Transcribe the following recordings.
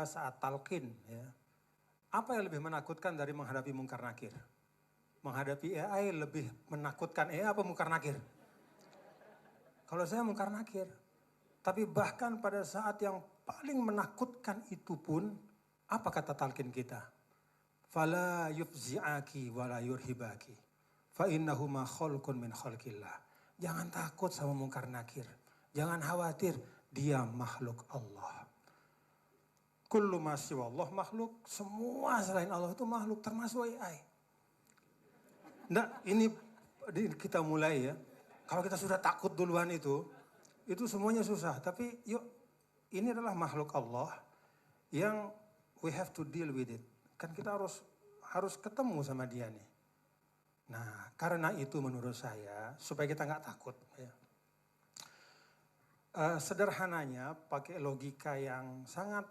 saat talqin, ya, apa yang lebih menakutkan dari menghadapi mungkar nakir? Menghadapi AI lebih menakutkan AI apa mungkar nakir? Kalau saya mungkar nakir. Tapi bahkan pada saat yang paling menakutkan itu pun, apa kata talqin kita? Fala yufzi'aki wala yurhibaki. Fa innahuma khalqun min khalqillah. Jangan takut sama mungkar nakir. Jangan khawatir, dia makhluk Allah. Kullu ma siwallah makhluk, semua selain Allah itu makhluk, termasuk AI. Nah, ini kita mulai ya. Kalau kita sudah takut duluan itu semuanya susah. Tapi yuk, ini adalah makhluk Allah yang we have to deal with it. Kan kita harus ketemu sama dia nih. Nah, karena itu menurut saya supaya kita nggak takut. Ya. Sederhananya, pakai logika yang sangat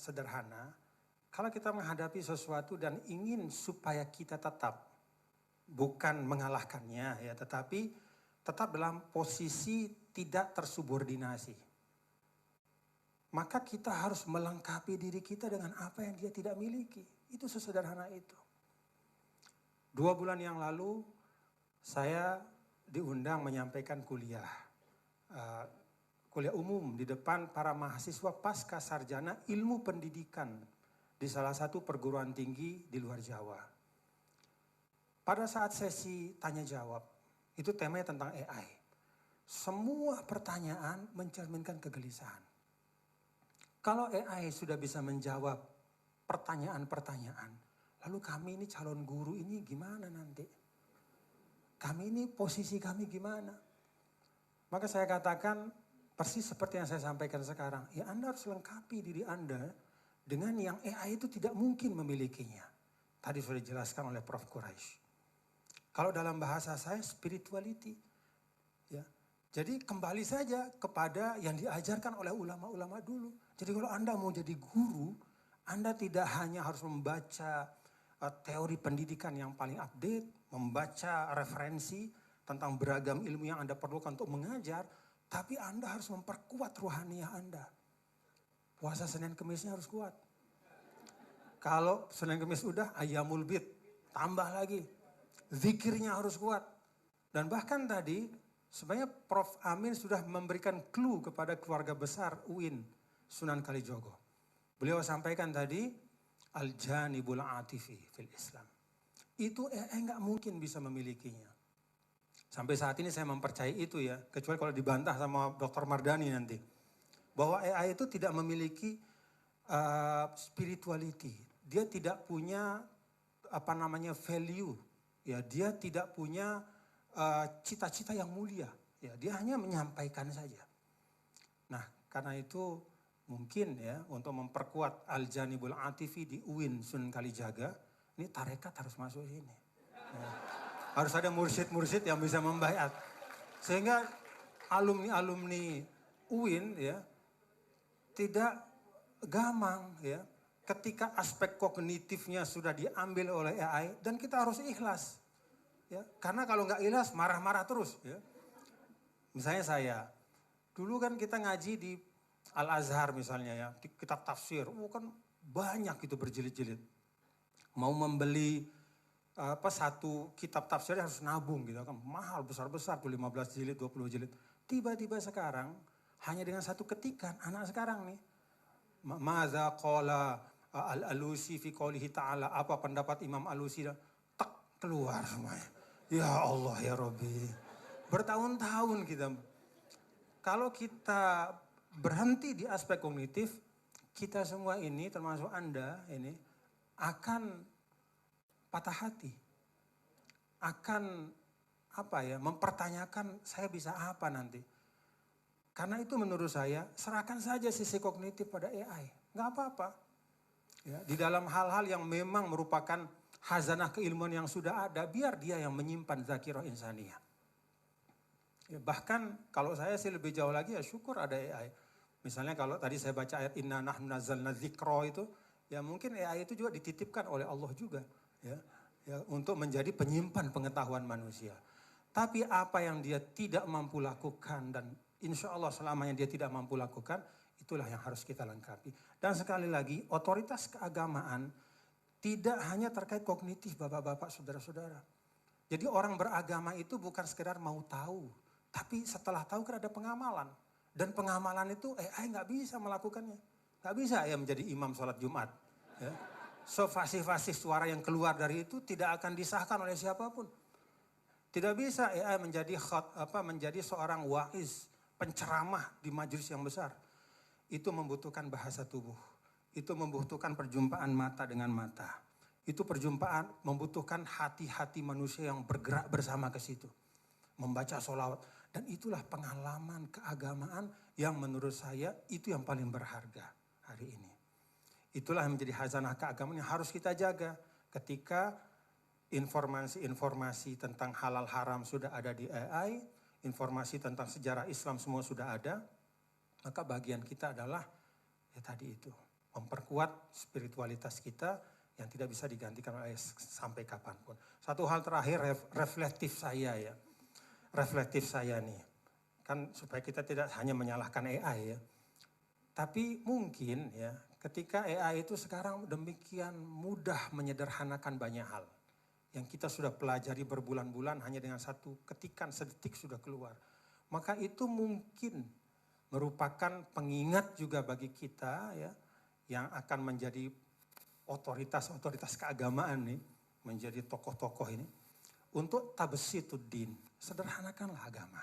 sederhana, kalau kita menghadapi sesuatu dan ingin supaya kita tetap bukan mengalahkannya ya, tetapi tetap dalam posisi tidak tersubordinasi, maka kita harus melengkapi diri kita dengan apa yang dia tidak miliki. Itu sesederhana itu. 2 bulan yang lalu saya diundang menyampaikan kuliah umum di depan para mahasiswa pasca sarjana ilmu pendidikan di salah satu perguruan tinggi di luar Jawa. Pada saat sesi tanya jawab, itu temanya tentang AI. Semua pertanyaan mencerminkan kegelisahan. Kalau AI sudah bisa menjawab pertanyaan-pertanyaan, lalu kami ini calon guru ini gimana nanti? Kami ini posisi kami gimana? Maka saya katakan, persis seperti yang saya sampaikan sekarang, ya Anda harus lengkapi diri Anda dengan yang AI itu tidak mungkin memilikinya. Tadi sudah dijelaskan oleh Prof. Quraisy. Kalau dalam bahasa saya spirituality. Ya. Jadi kembali saja kepada yang diajarkan oleh ulama-ulama dulu. Jadi kalau Anda mau jadi guru, Anda tidak hanya harus membaca teori pendidikan yang paling update, membaca referensi tentang beragam ilmu yang Anda perlukan untuk mengajar, tapi Anda harus memperkuat ruhaniyah Anda. Puasa Senin Kemisnya harus kuat. Kalau Senin Kemis udah, Ayyamul Bid, tambah lagi. Zikirnya harus kuat. Dan bahkan tadi, sebenarnya Prof. Amin sudah memberikan clue kepada keluarga besar UIN, Sunan Kalijogo. Beliau sampaikan tadi, Al-Janibul Atifi fil Islam. Itu nggak mungkin bisa memilikinya. Sampai saat ini saya mempercayai itu ya, kecuali kalau dibantah sama Dr. Mardani nanti. Bahwa AI itu tidak memiliki spirituality. Dia tidak punya value. Ya, dia tidak punya cita-cita yang mulia. Ya, dia hanya menyampaikan saja. Nah, karena itu mungkin ya untuk memperkuat Al-Janibul Atifi di UIN Sunan Kalijaga, ini tarekat harus masuk sini. Ya. Harus ada mursyid-mursyid yang bisa membaiat. Sehingga alumni-alumni UIN ya tidak gamang ya ketika aspek kognitifnya sudah diambil oleh AI, dan kita harus ikhlas. Ya, karena kalau nggak ikhlas marah-marah terus ya. Misalnya saya, dulu kan kita ngaji di Al-Azhar misalnya ya, di kitab tafsir, kan banyak itu berjilid-jilid. Mau membeli satu kitab tafsir harus nabung gitu kan, mahal besar-besar tuh 15 jilid, 20 jilid. Tiba-tiba sekarang hanya dengan satu ketikan anak sekarang nih, maza qala al-Alusi fi qoulihi ta'ala, apa pendapat Imam Alusi, tak keluar semuanya. Ya Allah ya Rabbi. Bertahun-tahun kalau kita berhenti di aspek kognitif, kita semua ini termasuk Anda ini akan patah hati, akan mempertanyakan saya bisa apa nanti. Karena itu menurut saya serahkan saja sisi kognitif pada AI, nggak apa-apa. Ya, di dalam hal-hal yang memang merupakan khazanah keilmuan yang sudah ada, biar dia yang menyimpan zakirah insaniyah. Ya, bahkan kalau saya sih lebih jauh lagi ya syukur ada AI. Misalnya kalau tadi saya baca ayat inna nahnu nazzalna dzikra itu, ya mungkin AI itu juga dititipkan oleh Allah juga. Ya, untuk menjadi penyimpan pengetahuan manusia. Tapi apa yang dia tidak mampu lakukan dan insya Allah selamanya dia tidak mampu lakukan, Itulah yang harus kita lengkapi. Dan sekali lagi, otoritas keagamaan tidak hanya terkait kognitif bapak-bapak, saudara-saudara. Jadi orang beragama itu bukan sekedar mau tahu, tapi setelah tahu kan ada pengamalan. Dan pengamalan itu AI nggak bisa melakukannya. Nggak bisa ya menjadi imam sholat Jumat. Ya. So fasih-fasih suara yang keluar dari itu tidak akan disahkan oleh siapapun. Tidak bisa AI menjadi seorang waiz, penceramah di majelis yang besar. Itu membutuhkan bahasa tubuh. Itu membutuhkan perjumpaan mata dengan mata. Itu perjumpaan membutuhkan hati-hati manusia yang bergerak bersama ke situ. Membaca sholawat. Dan itulah pengalaman keagamaan yang menurut saya itu yang paling berharga hari ini. Itulah yang menjadi khazanah keagamaan yang harus kita jaga ketika informasi-informasi tentang halal haram sudah ada di AI, informasi tentang sejarah Islam semua sudah ada, maka bagian kita adalah ya tadi itu, memperkuat spiritualitas kita yang tidak bisa digantikan oleh sampai kapanpun. Satu hal terakhir reflektif saya ya, reflektif saya nih, kan supaya kita tidak hanya menyalahkan AI ya, tapi mungkin ya ketika AI itu sekarang demikian mudah menyederhanakan banyak hal. Yang kita sudah pelajari berbulan-bulan hanya dengan satu ketikan sedetik sudah keluar. Maka itu mungkin merupakan pengingat juga bagi kita ya, yang akan menjadi otoritas-otoritas keagamaan nih, menjadi tokoh-tokoh ini. Untuk tabsituddin, sederhanakanlah agama.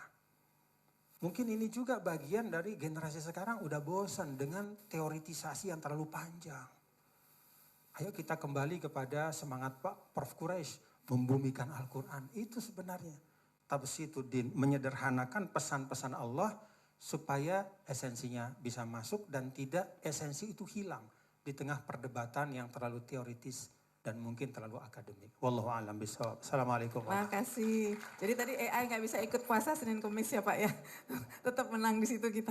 Mungkin ini juga bagian dari generasi sekarang udah bosan dengan teoritisasi yang terlalu panjang. Ayo kita kembali kepada semangat Pak Prof. Quraisy, membumikan Al-Quran. Itu sebenarnya tabsituddin, menyederhanakan pesan-pesan Allah supaya esensinya bisa masuk dan tidak esensi itu hilang di tengah perdebatan yang terlalu teoritis dan mungkin terlalu akademik. Wallahu a'lam bishawab. Assalamualaikum. Makasih. Jadi tadi AI nggak bisa ikut puasa Senin Kamis ya Pak ya. Tetap menang di situ kita.